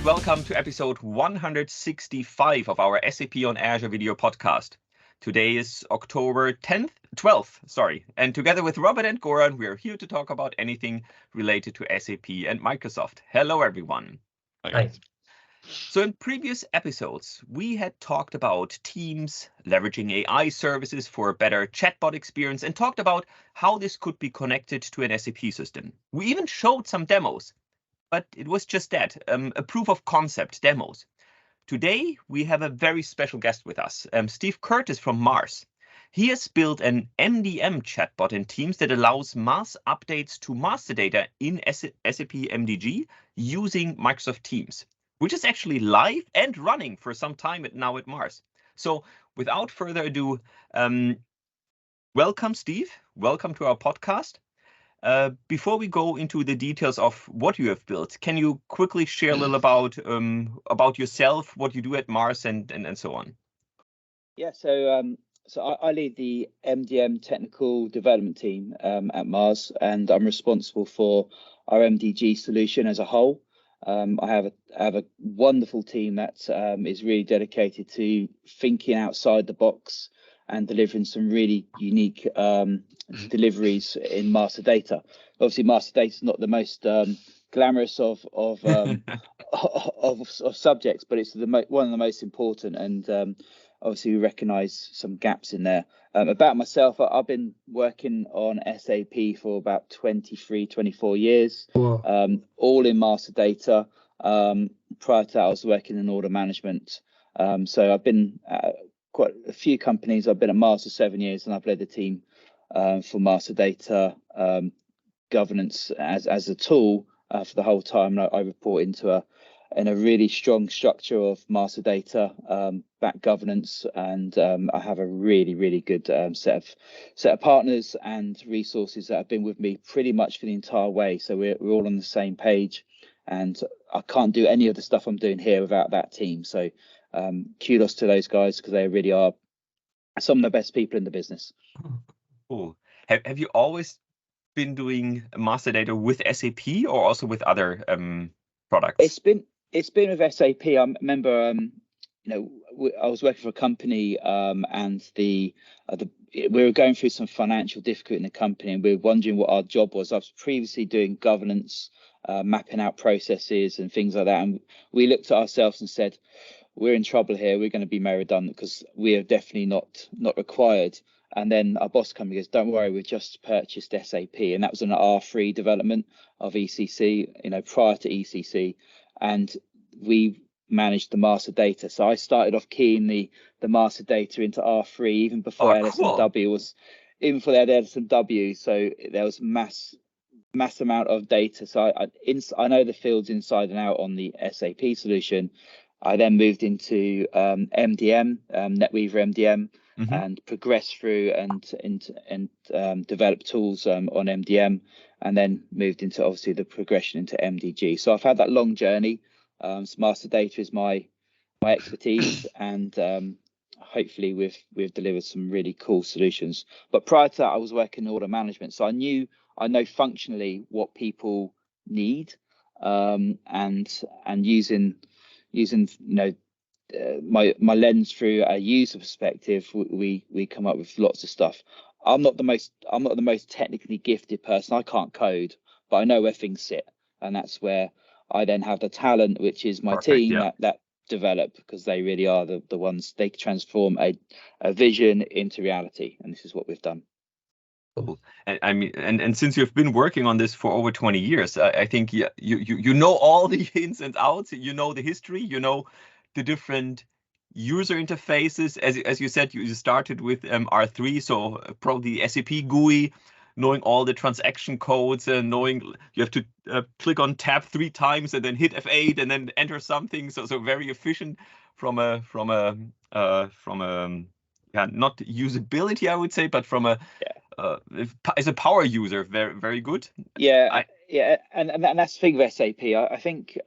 welcome to episode 165 of our SAP on Azure video podcast. Today is October 12th, and together with Robert and Goran, we are here to talk about anything related to SAP and Microsoft. Hello, everyone. Hi. So in previous episodes, we had talked about Teams, leveraging AI services for a better chatbot experience, and talked about how this could be connected to an SAP system. We even showed some demos. But it was just that, a proof of concept demos. Today, we have a very special guest with us, Steve Curtis from Mars. He has built an MDM chatbot in Teams that allows mass updates to master data in SAP MDG using Microsoft Teams, which is actually live and running for some time now at Mars. So without further ado, welcome, Steve. Welcome to our podcast. Before we go into the details of what you have built, can you quickly share a little about yourself, what you do at Mars, and so on? Yeah, so I lead the MDM technical development team at Mars, and I'm responsible for our MDG solution as a whole. I have a wonderful team that is really dedicated to thinking outside the box and delivering some really unique deliveries in master data. Obviously, master data is not the most glamorous of subjects, but it's one of the most important. And obviously, we recognise some gaps in there. About myself, I've been working on SAP for about 23, 24 years, all in master data. Prior to that, I was working in order management. So I've been quite a few companies. I've been at Mars for 7 years, and I've led the team for master data governance as a tool for the whole time. And I report into a really strong structure of master data back governance, and I have a really good set of partners and resources that have been with me pretty much for the entire way. So we're all on the same page, and I can't do any of the stuff I'm doing here without that team. So kudos to those guys, because they really are some of the best people in the business. Cool. Have you always been doing master data with SAP or also with other products? It's been with SAP. I remember, I was working for a company, and we were going through some financial difficulty in the company, and we were wondering what our job was. I was previously doing governance, mapping out processes and things like that, and we looked at ourselves and said, we're in trouble here. We're going to be made redundant because we are definitely not required. And then our boss comes and goes, don't worry, we just purchased SAP. And that was an R3 development of ECC, prior to ECC. And we managed the master data. So I started off keying the master data into R3 even before LSMW was, even before they had LSMW. So there was mass amount of data. So I know the fields inside and out on the SAP solution. I then moved into MDM, NetWeaver MDM, and progressed through and developed tools on MDM, and then moved into obviously the progression into MDG. So I've had that long journey. So master data is my expertise, and hopefully we've delivered some really cool solutions. But prior to that, I was working in order management, so I know functionally what people need, and using my lens through a user perspective, we come up with lots of stuff. I'm not the most technically gifted person. I can't code, but I know where things sit, and that's where I then have the talent, which is my team that develop, because they really are the ones. They transform a vision into reality, and this is what we've done. Cool. And since you've been working on this for over 20 years, I think you know all the ins and outs. You know the history. You know the different user interfaces. As you said, you started with R3, so probably SAP GUI, knowing all the transaction codes, and knowing you have to click on tab 3 times and then hit F8 and then enter something. So very efficient from a not usability, I would say, but from a as a power user, very good. And that's the thing with SAP. I think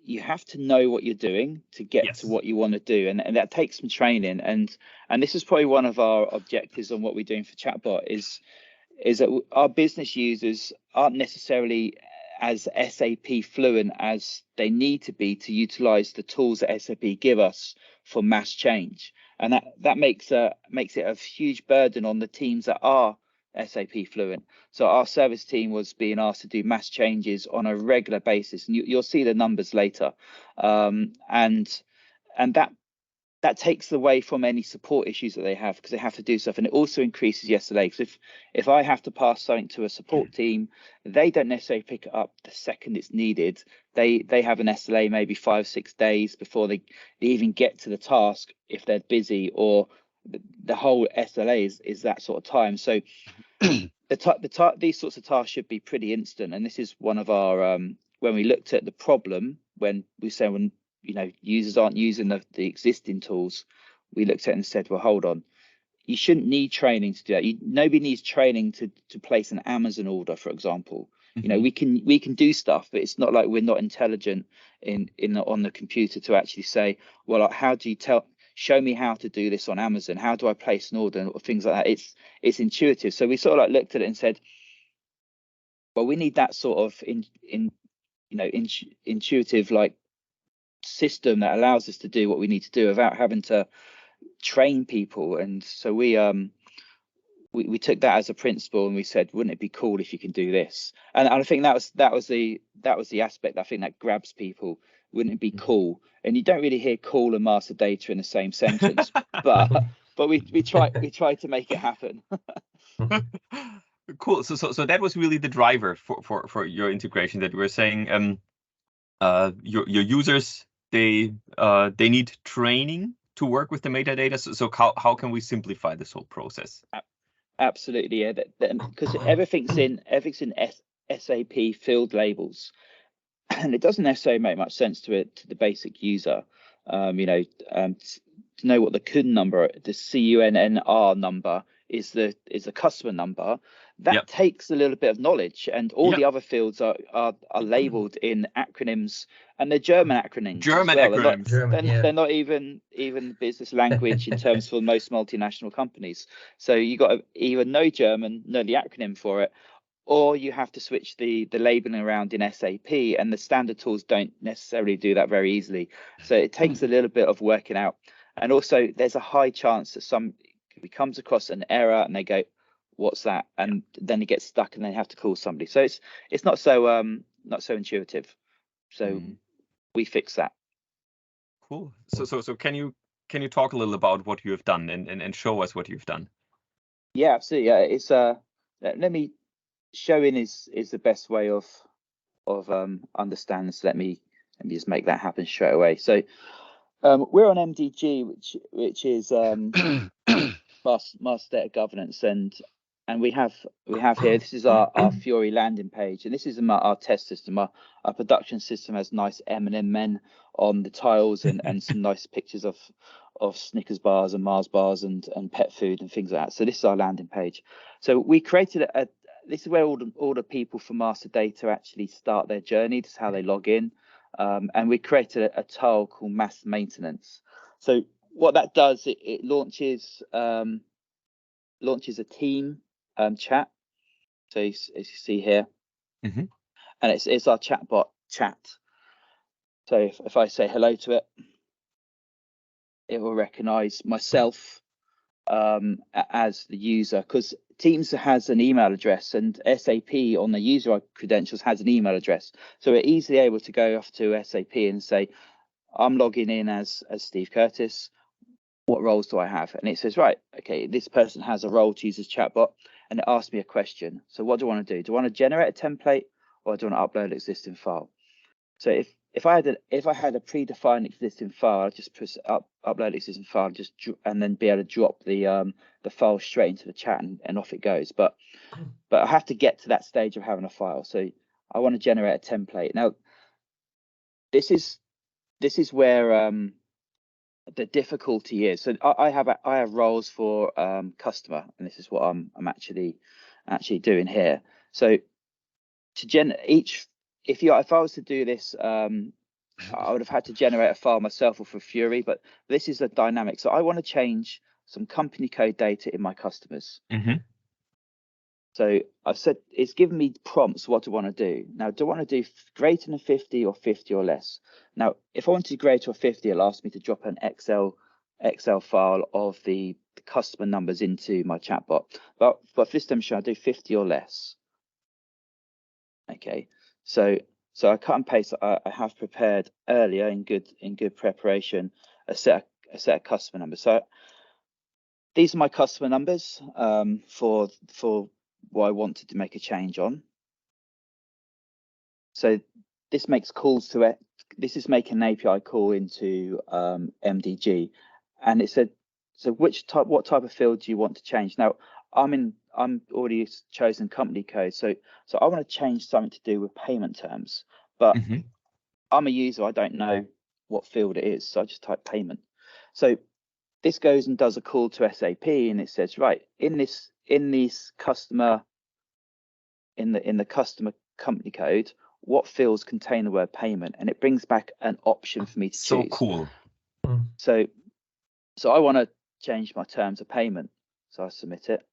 you have to know what you're doing to get to what you want to do, and that takes some training. And this is probably one of our objectives on what we're doing for Chatbot is that our business users aren't necessarily as SAP fluent as they need to be to utilize the tools that SAP give us for mass change. And that makes it a huge burden on the teams that are SAP fluent. So our service team was being asked to do mass changes on a regular basis, and you'll see the numbers later. And that takes away from any support issues that they have, because they have to do stuff, and it also increases the SLA. Because if I have to pass something to a support team, they don't necessarily pick it up the second it's needed. They have an SLA maybe 5-6 days before they even get to the task if they're busy, or the whole SLA is that sort of time. So these sorts of tasks should be pretty instant. And this is one of our when we looked at the problem, when we say when users aren't using the existing tools, we looked at it and said, well, hold on, you shouldn't need training to do that. Nobody needs training to place an Amazon order, for example. Mm-hmm. We can do stuff, but it's not like we're not intelligent on the computer to actually say, well, how do you show me how to do this on Amazon? How do I place an order, or things like that? It's intuitive. So we sort of looked at it and said, well, we need that sort of intuitive system that allows us to do what we need to do without having to train people. And so we took that as a principle, and we said, wouldn't it be cool if you can do this? And I think that was the aspect I think that grabs people. Wouldn't it be cool? And you don't really hear cool and master data in the same sentence, but we try to make it happen. Cool. So that was really the driver for your integration, that you were saying your users, they need training to work with the metadata. So how can we simplify this whole process? Absolutely, yeah. Because everything's in SAP field labels, and it doesn't necessarily make much sense to the basic user. To know what the CUN number, the CUNNR number is the customer number. That takes a little bit of knowledge, and all the other fields are labeled in acronyms, and they're German acronyms. Acronyms. They're not even business language in terms for most multinational companies. So you got to either know German, know the acronym for it, or you have to switch the labeling around in SAP, and the standard tools don't necessarily do that very easily. So it takes a little bit of working out. And also there's a high chance that somebody comes across an error and they go, what's that? And then it gets stuck and they have to call somebody. So it's not so intuitive. So we fix that. Cool. So can you talk a little about what you have done and show us what you've done? Yeah, absolutely. Yeah, it's let me showing is the best way of understanding. So let me just make that happen straight away. So we're on MDG, which is Master Data Governance, and we have here, this is our Fiori landing page, and this is our test system. Our production system has nice M&M men on the tiles, and some nice pictures of Snickers bars and Mars bars and pet food and things like that. So this is our landing page. So we created this is where all the people from Master Data actually start their journey. This is how they log in. And we created a tile called Mass Maintenance. So what that does, it launches a team chat. So as you see here, and it's our chatbot chat. So if I say hello to it, it will recognize myself as the user, because Teams has an email address, and SAP on the user credentials has an email address. So we're easily able to go off to SAP and say, I'm logging in as Steve Curtis. What roles do I have? And it says, right, okay, this person has a role to use as chatbot, and it asks me a question. So what do I want to do? Do I want to generate a template, or do I want to upload an existing file? So if I had a predefined existing file, I'd just press upload existing file, and then be able to drop the file straight into the chat, and off it goes. But I have to get to that stage of having a file. So I want to generate a template. Now, this is where the difficulty is. So I have roles for customer, and this is what I'm actually doing here. So if I was to do this, I would have had to generate a file myself or for Fiori, but this is a dynamic. So I want to change some company code data in my customers. So I said, it's given me prompts what I want to do. Now, do I want to do greater than 50 or 50 or less? Now, if I want to do greater or 50, it'll ask me to drop an Excel file of the customer numbers into my chatbot. But for this demonstration, I'll do 50 or less. Okay, so I cut and paste. I have prepared earlier in good preparation a set of customer numbers. So these are my customer numbers for what I wanted to make a change on. So this makes calls to it. This is making an API call into MDG, and it said, so what type of field do you want to change? Now I'm already chosen company code, so I want to change something to do with payment terms, but I'm a user, I don't know what field it is, so I just type payment. So this goes and does a call to SAP, and it says, right, in the customer company code, what fields contain the word payment, and it brings back an option for me to choose. So cool. So I want to change my terms of payment, so I submit it.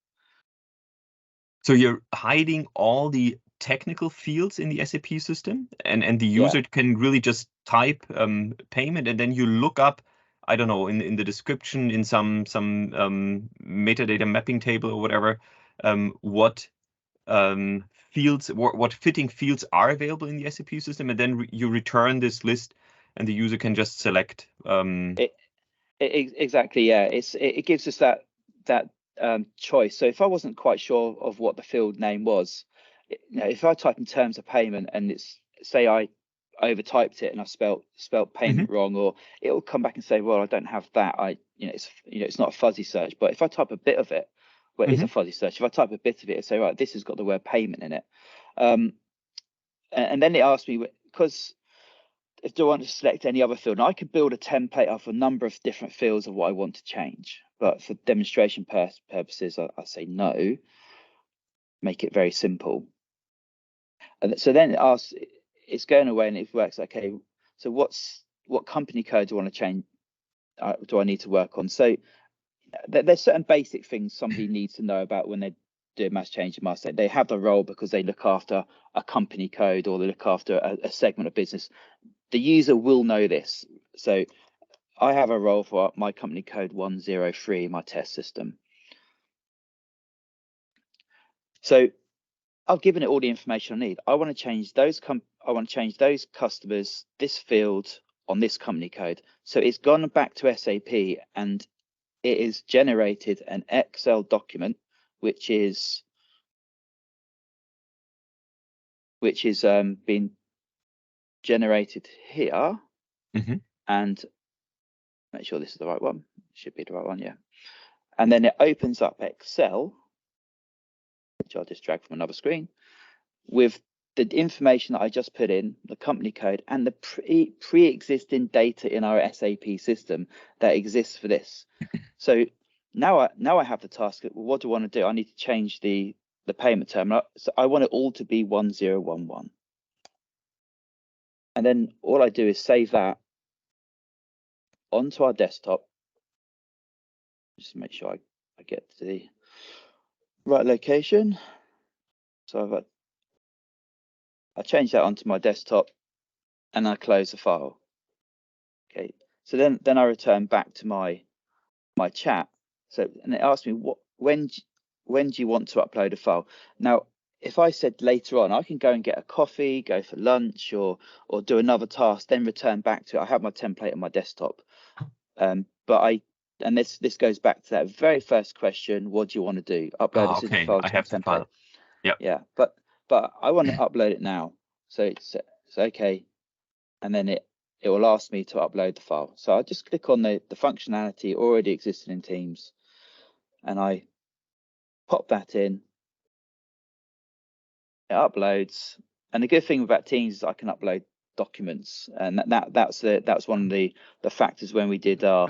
So you're hiding all the technical fields in the SAP system, and the user can really just type payment, and then you look up, I don't know, in the description, in some metadata mapping table or whatever, what fields, what fitting fields are available in the SAP system, and then you return this list, and the user can just select. Exactly, yeah. It gives us that choice. So if I wasn't quite sure of what the field name was, if I type in terms of payment and it's, say I overtyped it and I spelt payment wrong, or it'll come back and say, well, I don't have that. It's not a fuzzy search. But if I type a bit of it, well, it is a fuzzy search. If I type a bit of it, it'll say, right, this has got the word payment in it. And then it asks me, because if do I want to select any other field, now I could build a template of a number of different fields of what I want to change, but for demonstration purposes, I say no. Make it very simple. And so then it asks, it's going away and it works. Okay, so what company code do I want to change? Do I need to work on? So there's certain basic things somebody needs to know about when they do a mass change in master. They have the role because they look after a company code or they look after a segment of business. The user will know this. So I have a role for my company code 103 in my test system. So I've given it all the information I need. I want to change those customers, this field on this company code. So it's gone back to SAP and it is generated an Excel document, which is been generated here. And make sure this is the right one. Should be the right one, yeah. And then it opens up Excel, which I'll just drag from another screen, with the information that I just put in, the company code, and the pre-existing data in our SAP system that exists for this. So now I have the task. Well, what do I want to do? I need to change the payment term. So I want it all to be 1011. And then all I do is save that onto our desktop. Just to make sure I get to the right location. So I change that onto my desktop and I close the file. Okay, so then I return back to my chat. So, and it asks me when do you want to upload a file? Now, if I said later on, I can go and get a coffee, go for lunch, or do another task, then return back to it. I have my template on my desktop. And this goes back to that very first question: what do you want to do? Upload a system file to a template. Yeah, but I want to upload it now. So it's okay, and then it will ask me to upload the file. So I just click on the functionality already existing in Teams, and I pop that in. It uploads, and the good thing about Teams is I can upload documents, and that's one of the factors when we did our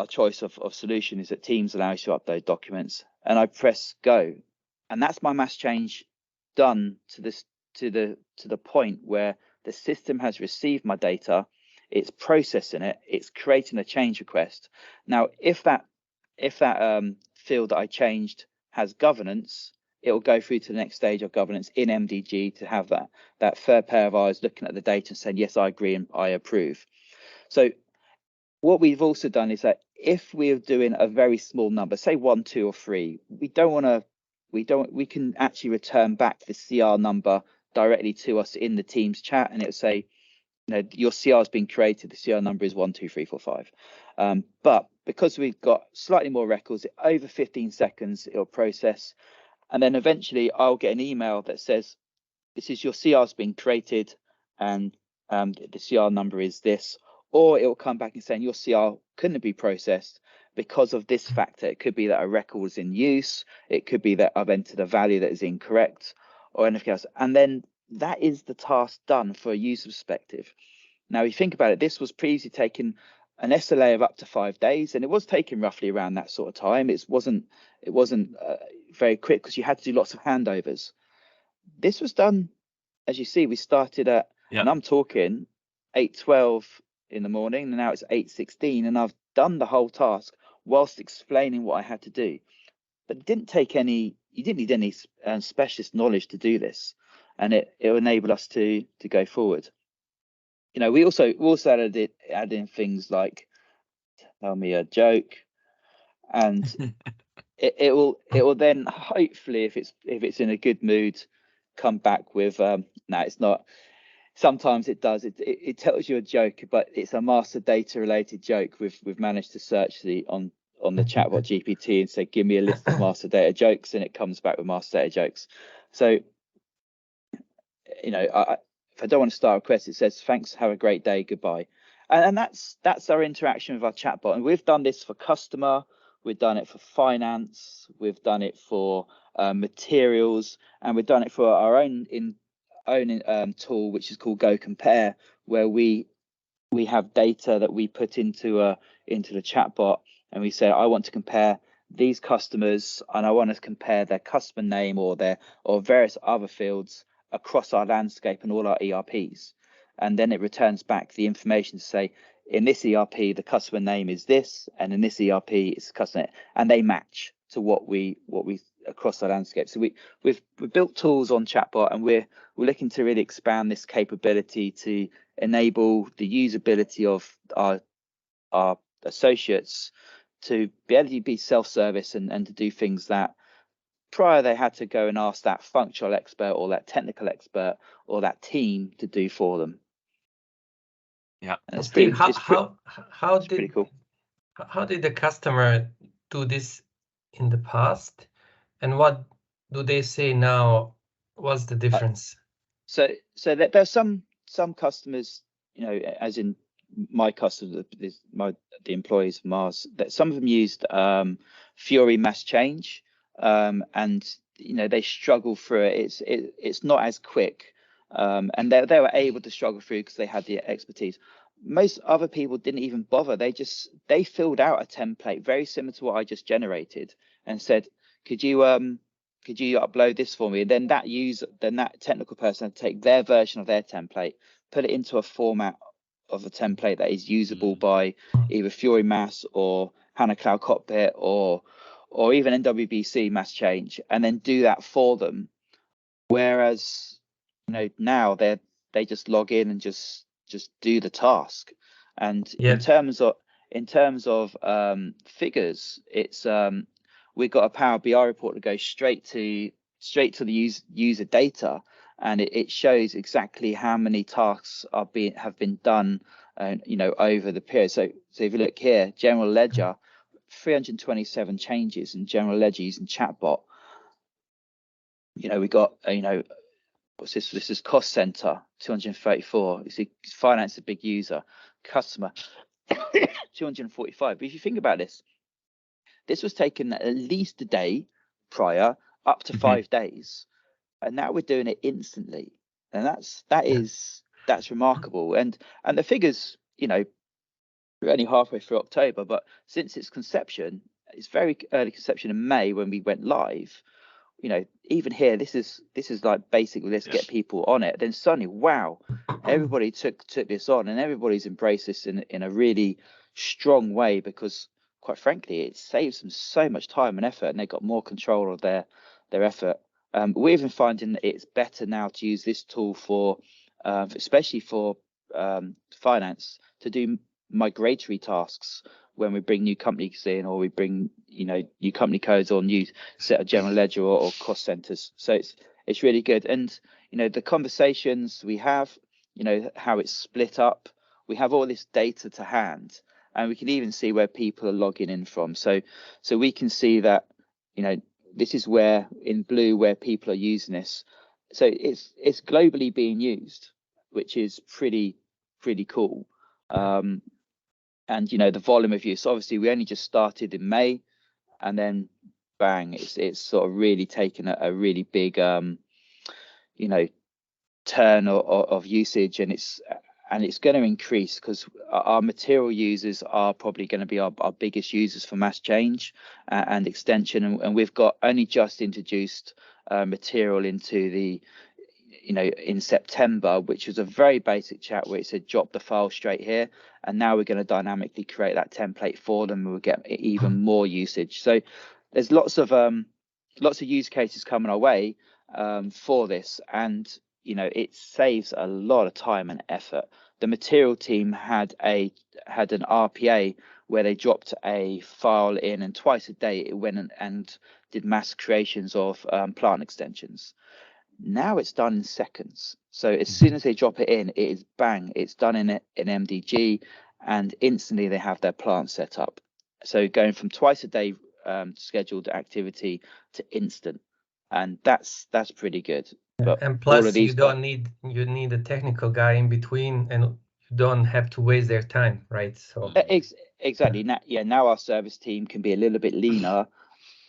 choice of solution, is that Teams allows you to upload documents. And I press go, and that's my mass change done to the point where the system has received my data, it's processing it, it's creating a change request. Now, if that field that I changed has governance, it will go through to the next stage of governance in MDG to have that third pair of eyes looking at the data and saying, yes, I agree and I approve. So what we've also done is that if we're doing a very small number, say 1, 2, or 3, we can actually return back the CR number directly to us in the Teams chat, and it'll say, your CR has been created. The CR number is 1, 2, 3, 4, 5. But because we've got slightly more records, over 15 seconds, it'll process. And then eventually I'll get an email that says, this is your CR has been created and the CR number is this. Or it will come back and saying your CR couldn't be processed because of this factor. It could be that a record was in use. It could be that I've entered a value that is incorrect or anything else. And then that is the task done for a user perspective. Now, if you think about it, this was previously taking an SLA of up to 5 days, and it was taking roughly around that sort of time. It wasn't very quick because you had to do lots of handovers. This was done, as you see, we started at, and I'm talking 8:12 in the morning, and now it's 8:16, and I've done the whole task whilst explaining what I had to do. But it didn't take you didn't need any specialist knowledge to do this, and it enabled us to go forward. We also added in things like tell me a joke, and it will then hopefully, if it's in a good mood, come back with no, it's not. Sometimes it does. It tells you a joke, but it's a master data related joke. We've managed to search on the chatbot GPT and say, give me a list of master data jokes, and it comes back with master data jokes. So, if I don't want to start a request, it says, thanks, have a great day, goodbye. And that's our interaction with our chatbot. And we've done this for customer, we've done it for finance, we've done it for materials, and we've done it for our own tool, which is called Go Compare, where we have data that we put into the chatbot, and we say, I want to compare these customers, and I want to compare their customer name or various other fields across our landscape and all our ERPs. And then it returns back the information to say, in this ERP, the customer name is this, and in this ERP, it's customer name, and they match to what we across our landscape. So we've built tools on chatbot, and we're looking to really expand this capability to enable the usability of our associates to be able to be self-service and to do things that prior they had to go and ask that functional expert or that technical expert or that team to do for them. Yeah, and Steve, how did pretty cool. How did the customer do this in the past, and what do they say now? What's the difference? So there's some customers, as in my customers, the employees of Mars, that some of them used Fiori Mass Change, and they struggle through it. It's not as quick, and they were able to struggle through because they had the expertise. Most other people didn't even bother. They filled out a template very similar to what I just generated and said, could you upload this for me? And then that technical person had to take their version of their template, put it into a format of a template that is usable by either Fiori Mass or HANA Cloud Cockpit or even NWBC Mass Change, and then do that for them. Whereas now they just log in and just do the task. And in terms of figures, it's we've got a Power BI report that goes straight to the user data, and it shows exactly how many tasks have been done over the period. So if you look here, general ledger, 327 changes in general ledger using chatbot. We got what's this? This is cost center, 234. You see, finance, a big user, customer, 245. But if you think about this was taken at least a day prior, up to 5 days, and now we're doing it instantly, and that's remarkable. And the figures, we're only halfway through October, but since its conception, it's very early conception in May when we went live. Even here, this is like basically let's get people on it. Then suddenly, wow, everybody took this on, and everybody's embraced this in a really strong way, because quite frankly, it saves them so much time and effort, and they've got more control of their effort. We're even finding that it's better now to use this tool for, especially for finance, to do migratory tasks when we bring new companies in, or we bring new company codes or new set of general ledger or cost centers. So it's really good. And the conversations we have, how it's split up, we have all this data to hand, and we can even see where people are logging in from. So we can see that this is where in blue where people are using this. So it's globally being used, which is pretty cool. And the volume of use, obviously we only just started in May, and then bang, it's sort of really taken a really big turn of usage, and it's going to increase because our material users are probably going to be our biggest users for mass change and extension, and we've got only just introduced material into the in September, which was a very basic chat where it said drop the file straight here, and now we're going to dynamically create that template for them, and we'll get even more usage. So there's lots of use cases coming our way for this, and it saves a lot of time and effort. The material team had an RPA where they dropped a file in, and twice a day it went and did mass creations of plant extensions. Now it's done in seconds. So as soon as they drop it in, it is bang, it's done in MDG, and instantly they have their plant set up. So going from twice a day scheduled activity to instant, and that's pretty good. But and plus, all of these you need a technical guy in between, and you don't have to waste their time, right? So exactly. Now our service team can be a little bit leaner,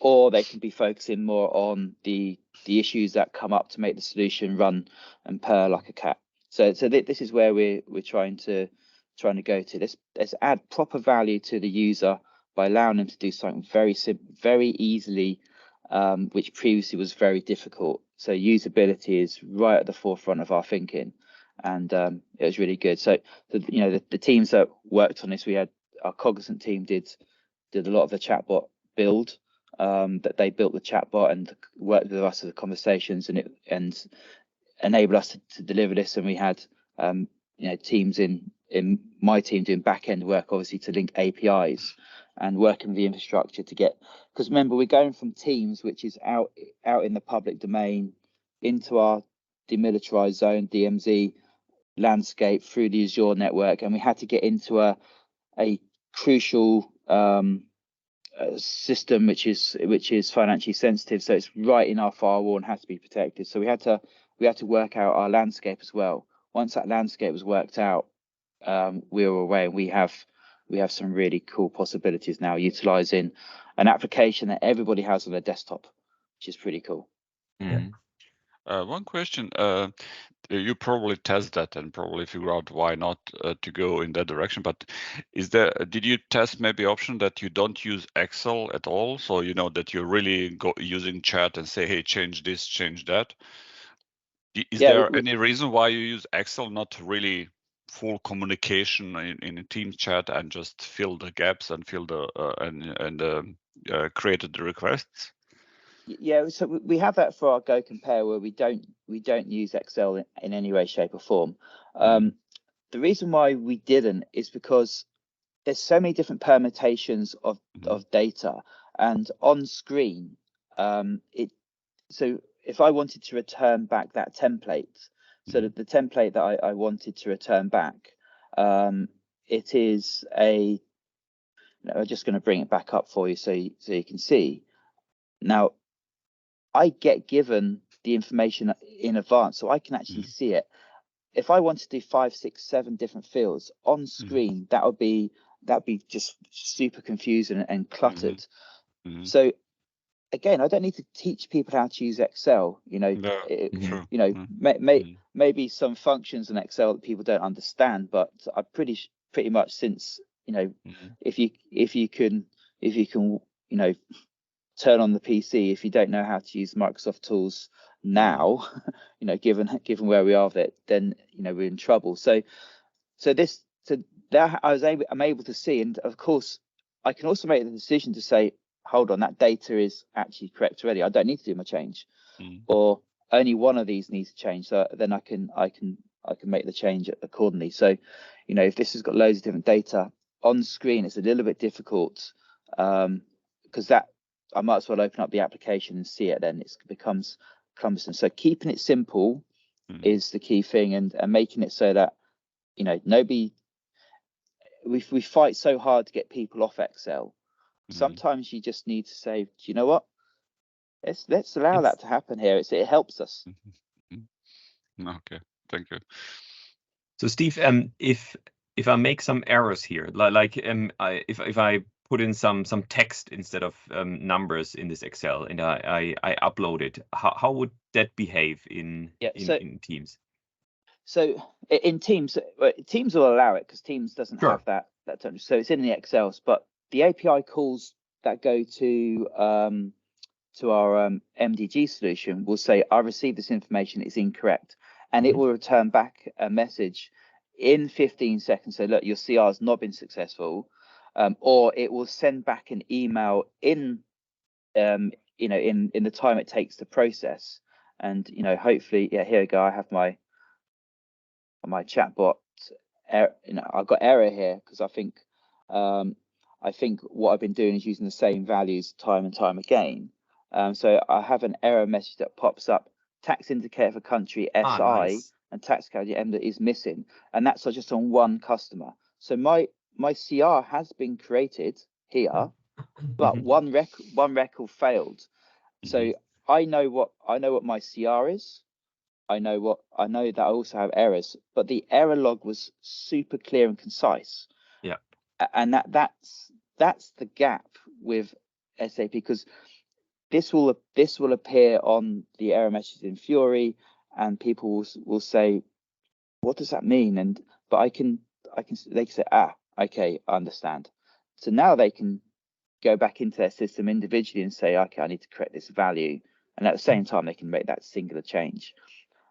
or they can be focusing more on the issues that come up to make the solution run and purr like a cat. So this is where we're trying to go to. Let's add proper value to the user by allowing them to do something very easily, which previously was very difficult. So usability is right at the forefront of our thinking, and it was really good. So the teams that worked on this, we had our Cognizant team did a lot of the chatbot build. That they built the chatbot and worked with us as the conversations, and enabled us to deliver this. And we had teams in my team doing back end work, obviously to link APIs and working with the infrastructure to get, because remember, we're going from Teams, which is out in the public domain, into our demilitarized zone DMZ landscape through the Azure network, and we had to get into a crucial system which is financially sensitive, so it's right in our firewall and has to be protected. So we had to work out our landscape as well. Once that landscape was worked out, we were away, and we have some really cool possibilities now utilizing an application that everybody has on their desktop, which is pretty cool. One question, you probably test that and probably figure out why not to go in that direction, but did you test maybe option that you don't use Excel at all, so that you really go using chat and say, hey, change this, change that? Is there any reason why you use Excel, not really full communication in a Teams chat, and just fill the gaps and fill the created the requests? Yeah, so we have that for our Go Compare, where we don't use Excel in any way, shape, or form. The reason why we didn't is because there's so many different permutations of data, and on screen, so if I wanted to return back that template, so that the template that I wanted to return back, it is I'm just going to bring it back up for you so you can see. Now, I get given the information in advance, so I can actually see it. If I want to do 5, 6, 7 different fields on screen, that would be just super confusing and cluttered. So again, I don't need to teach people how to use Excel. Maybe some functions in Excel that people don't understand, but I pretty much, since if you can turn on the PC, if you don't know how to use Microsoft tools now, given where we are with it, then we're in trouble. So I'm able to see, and of course I can also make the decision to say, hold on, that data is actually correct already. I don't need to do my change, or only one of these needs to change. So then I can make the change accordingly. So, you know, if this has got loads of different data on screen, it's a little bit difficult, because that I might as well open up the application and see it. Then it becomes cumbersome. So keeping it simple is the key thing, and making it so that, you know, we fight so hard to get people off Excel. Sometimes you just need to say, do you know what? Let's allow that to happen here. It helps us. Okay, thank you. So Steve, if I make some errors here, if I put in some text instead of numbers in this Excel, and I upload it, how would that behave in Teams? So in Teams, Teams will allow it, because Teams doesn't have that term. So it's in the Excels, but the API calls that go to our MDG solution will say, I received this information, it's incorrect. And it will return back a message in 15 seconds. So look, your CR has not been successful. Or it will send back an email in the time it takes to process. And, you know, hopefully, yeah, here we go. I have my chatbot. I've got error here because I think what I've been doing is using the same values time and time again. So I have an error message that pops up: tax indicator for country SI, nice, and tax code M that is missing, and that's just on one customer. So my CR has been created here, but one record failed. So I know what my CR is. I know that I also have errors, but the error log was super clear and concise. Yeah, and that's the gap with SAP, because this will appear on the error messages in Fury, and people will say, what does that mean? But they can say, okay, I understand. So now they can go back into their system individually and say, okay, I need to correct this value, and at the same time they can make that singular change.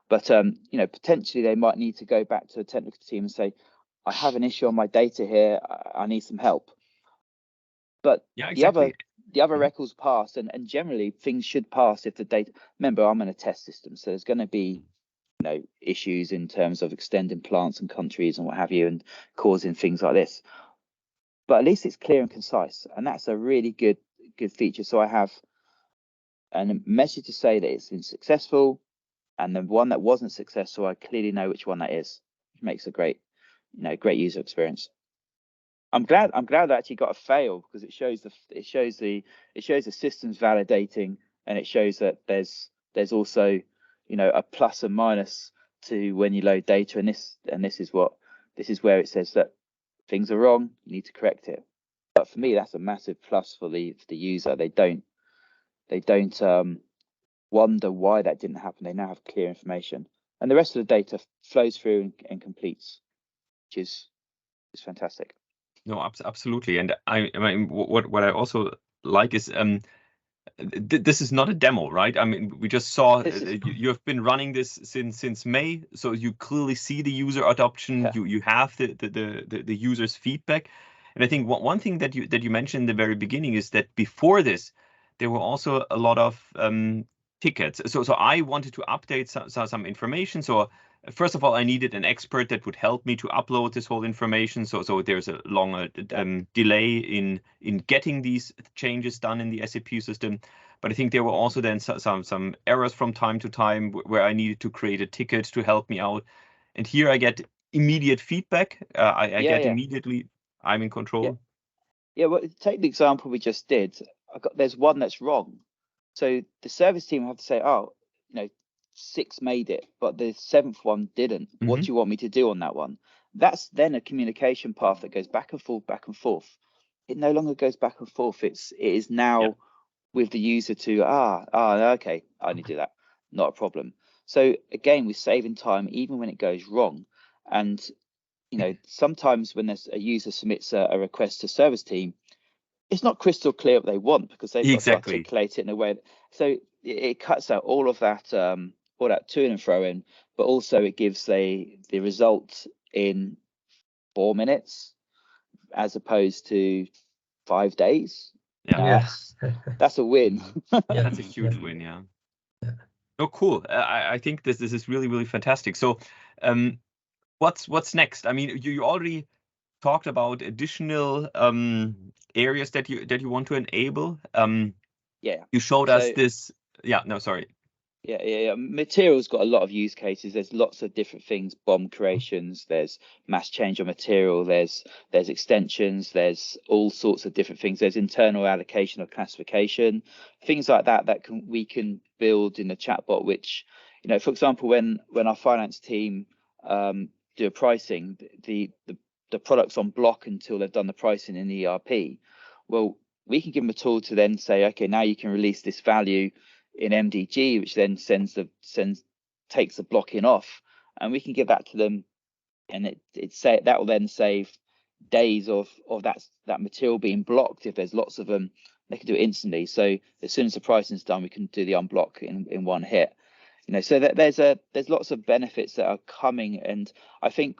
But you know, potentially they might need to go back to the technical team and say, I have an issue on my data here, I need some help. But yeah, exactly. the other records pass, and generally things should pass if the data. Remember, I'm in a test system, so there's going to be, you know, issues in terms of extending plants and countries and what have you, and causing things like this. But at least it's clear and concise, and that's a really good feature. So I have a message to say that it's been successful, and the one that wasn't successful, I clearly know which one that is, which makes a great user experience. I'm glad I actually got a fail, because it shows the systems validating, and it shows that there's also, you know, a plus and minus to when you load data, and this is where it says that things are wrong, you need to correct it. But for me, that's a massive plus for the user. They don't wonder why that didn't happen. They now have clear information, and the rest of the data flows through and completes, which is fantastic. No, absolutely. And I mean, what I also like is this is not a demo, right? I mean, we just saw you have been running this since May, so you clearly see the user adoption. Yeah. You have the users' feedback, and I think one thing that you mentioned in the very beginning is that before this, there were also a lot of tickets. So I wanted to update some information. So first of all, I needed an expert that would help me to upload this whole information. So there's a longer delay in getting these changes done in the SAP system. But I think there were also then some errors from time to time where I needed to create a ticket to help me out. And here I get immediate feedback. I get immediately, I'm in control. Yeah, well, take the example we just did. There's one that's wrong. So the service team have to say, oh, you know, 6 made it, but the 7th one didn't. What do you want me to do on that one? That's then a communication path that goes back and forth. It no longer goes back and forth. It is now with the user to, okay, I need to do that. Not a problem. So again, we're saving time even when it goes wrong. And, you know, sometimes when there's a user submits a request to service team, it's not crystal clear what they want, because they've got to articulate it in a way. So it cuts out all of that, to and fro in, but also it gives the result in 4 minutes as opposed to 5 days. Yeah. Now, that's a win. Yeah, That's a huge win. Yeah. Oh, cool. I think this is really, really fantastic. So, what's next? I mean, you already talked about additional areas that you want to enable. Yeah. You showed us this. Yeah. No, sorry. Yeah. Material's got a lot of use cases. There's lots of different things. BOM creations. There's mass change on material. There's extensions. There's all sorts of different things. There's internal allocation or classification, things like that we can build in a chatbot. Which, for example, when our finance team do a pricing, the product's on block until they've done the pricing in the ERP. Well, we can give them a tool to then say, okay, now you can release this value in MDG, which then takes the blocking off, and we can give that to them, and that will then save days of that material being blocked. If there's lots of them, they can do it instantly. So as soon as the pricing is done, we can do the unblock in one hit. So that there's lots of benefits that are coming, and I think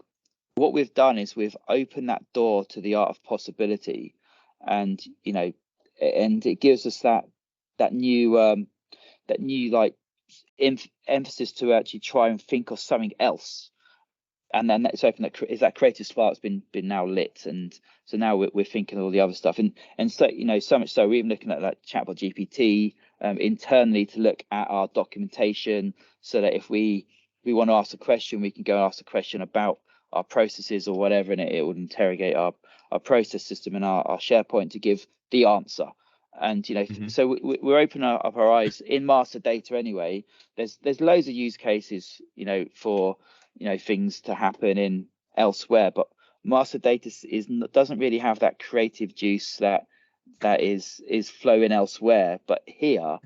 what we've done is we've opened that door to the art of possibility, and and it gives us that new like emphasis to actually try and think of something else, and then that's open that creative spark's been now lit, and so now we're thinking all the other stuff, and so so much so we're even looking at like Chatbot GPT internally to look at our documentation, so that if we want to ask a question, we can go and ask a question about our processes or whatever, and it would interrogate our process system and our SharePoint to give the answer. And so we're opening up our eyes in master data anyway. There's loads of use cases for things to happen in elsewhere, but master data doesn't really have that creative juice that is flowing elsewhere. But here,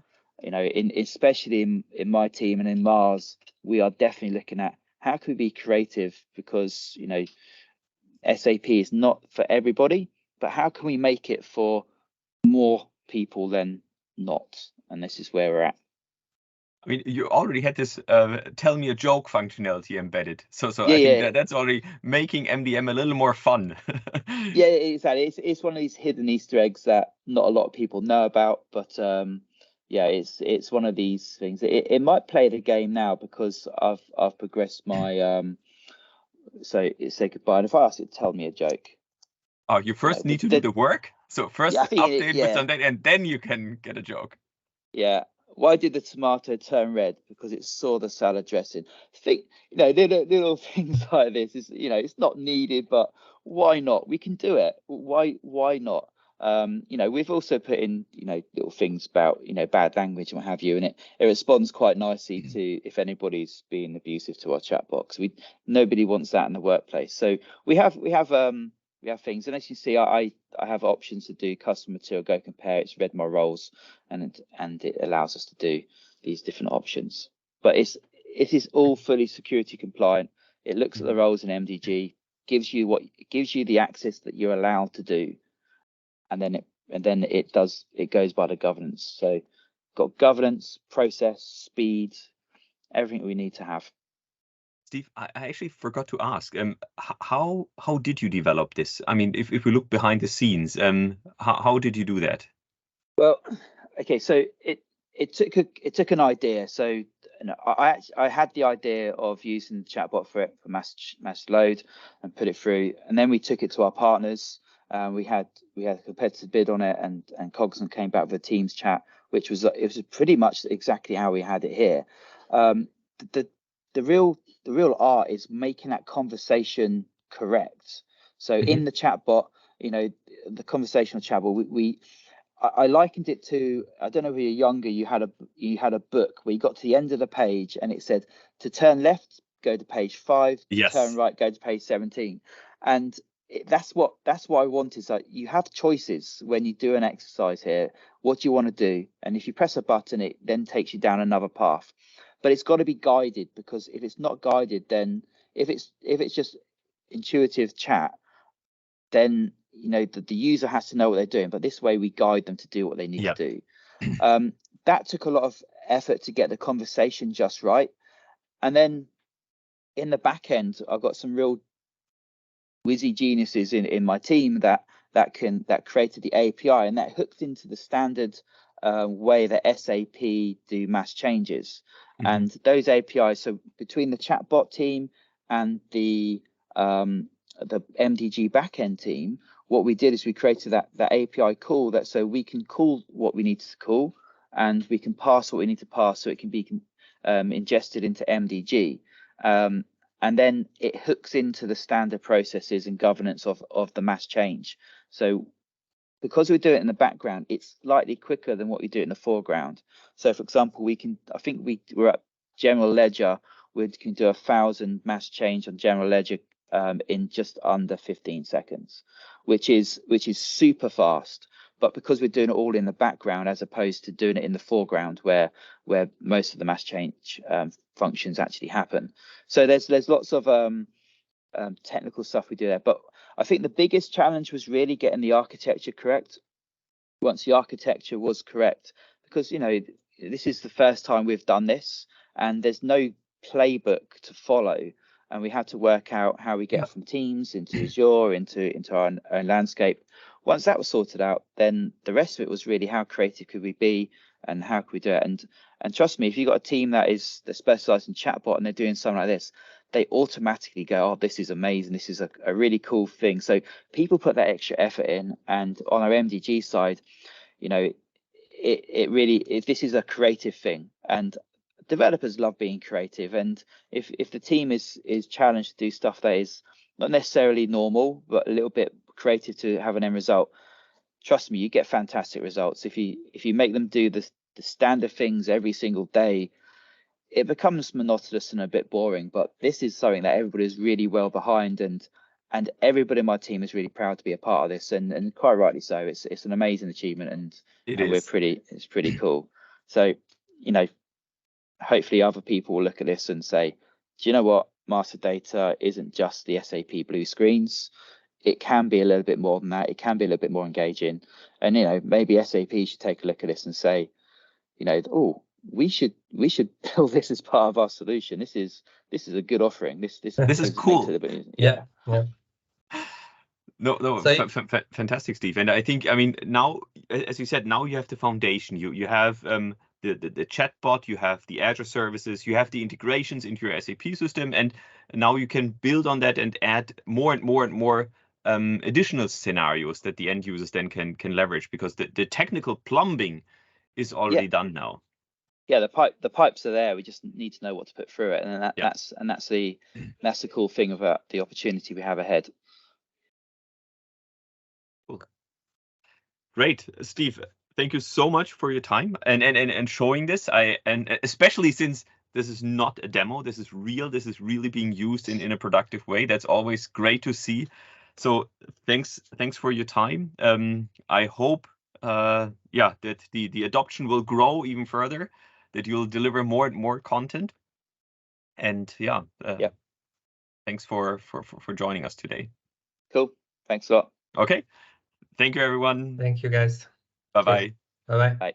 especially in my team and in Mars, we are definitely looking at how can we be creative, because SAP is not for everybody, but how can we make it for more people than not? And this is where we're at. I mean, you already had this tell me a joke functionality embedded. So I think that's already making MDM a little more fun. Yeah, exactly. It's one of these hidden Easter eggs that not a lot of people know about, but it's one of these things. It might play the game now, because I've progressed my so say goodbye. And if I ask it to tell me a joke. Oh, you first need to do the work. So first update with some data, and then you can get a joke. Yeah. Why did the tomato turn red? Because it saw the salad dressing. Think, little things like this is, it's not needed, but why not? We can do it. Why not? We've also put in, little things about, bad language and what have you, and it responds quite nicely to if anybody's being abusive to our chat box. Nobody wants that in the workplace. So we have things, and as you see, I have options to do custom material, go compare. It's read my roles, and it allows us to do these different options. But it is all fully security compliant. It looks at the roles in MDG, gives you the access that you're allowed to do, and then it goes by the governance. So got governance, process, speed, everything we need to have. Steve, I actually forgot to ask, how did you develop this? I mean, if we look behind the scenes, how did you do that? Well, okay, so it took an idea. So I had the idea of using the chatbot for mass load and put it through, and then we took it to our partners. We had a competitive bid on it, and Cognizant came back with a Teams chat, which was pretty much exactly how we had it here. The real art is making that conversation correct. So in the chatbot, the conversational chatbot, I likened it to, I don't know if you're younger, you had a book where you got to the end of the page and it said to turn left, go to page 5, yes. Turn right, go to page 17. And that's what I want, is that you have choices when you do an exercise here. What do you want to do? And if you press a button, it then takes you down another path. But it's got to be guided, because if it's not guided, then if it's just intuitive chat, then the user has to know what they're doing. But this way we guide them to do what they need to do. That took a lot of effort to get the conversation just right. And then in the back end, I've got some real whizzy geniuses in my team that that created the API, and that hooked into the standard way that SAP do mass changes. And those APIs, so between the chatbot team and the MDG backend team, what we did is we created that API call so we can call what we need to call, and we can pass what we need to pass, so it can be ingested into MDG. And then it hooks into the standard processes and governance of the mass change. So because we do it in the background, it's slightly quicker than what we do in the foreground. So for example, I think we're at general ledger, we can do 1,000 mass change on general ledger in just under 15 seconds, which is super fast. But because we're doing it all in the background as opposed to doing it in the foreground where most of the mass change functions actually happen. So there's lots of technical stuff we do there. But I think the biggest challenge was really getting the architecture correct. Once the architecture was correct, because this is the first time we've done this, and there's no playbook to follow, and we had to work out how we get from Teams into Azure into our own landscape. Once that was sorted out, then the rest of it was really how creative could we be and how could we do it. And trust me, if you've got a team that specialized in chatbot and they're doing something like this, they automatically go, oh, this is amazing. This is a really cool thing. So people put that extra effort in. And on our MDG side, it really, this is a creative thing. And developers love being creative. And if the team is challenged to do stuff that is not necessarily normal, but a little bit creative to have an end result, trust me, you get fantastic results. If you make them do the standard things every single day, it becomes monotonous and a bit boring. But this is something that everybody is really well behind, and everybody in my team is really proud to be a part of this, and quite rightly so. It's an amazing achievement, and it's pretty cool. So hopefully other people will look at this and say, do you know what, Master Data isn't just the SAP blue screens. It can be a little bit more than that. It can be a little bit more engaging. And maybe SAP should take a look at this and say, oh, we should build this as part of our solution. This is a good offering. This is cool. Yeah. No, fantastic, Steve. And I think, now, as you said, now you have the foundation. You have the chatbot, you have the Azure services, you have the integrations into your SAP system, and now you can build on that and add more and more additional scenarios that the end users then can leverage, because the technical plumbing is already done now. Yeah, the pipes are there. We just need to know what to put through it, and that's the cool thing about the opportunity we have ahead. Cool. Great, Steve. Thank you so much for your time and showing this. And especially since this is not a demo, this is real. This is really being used in a productive way. That's always great to see. So thanks for your time. I hope that the adoption will grow even further, that you'll deliver more and more content. And thanks for joining us today. Cool. Thanks a lot. Okay. Thank you, everyone. Thank you, guys. Bye-bye. Bye-bye. Bye.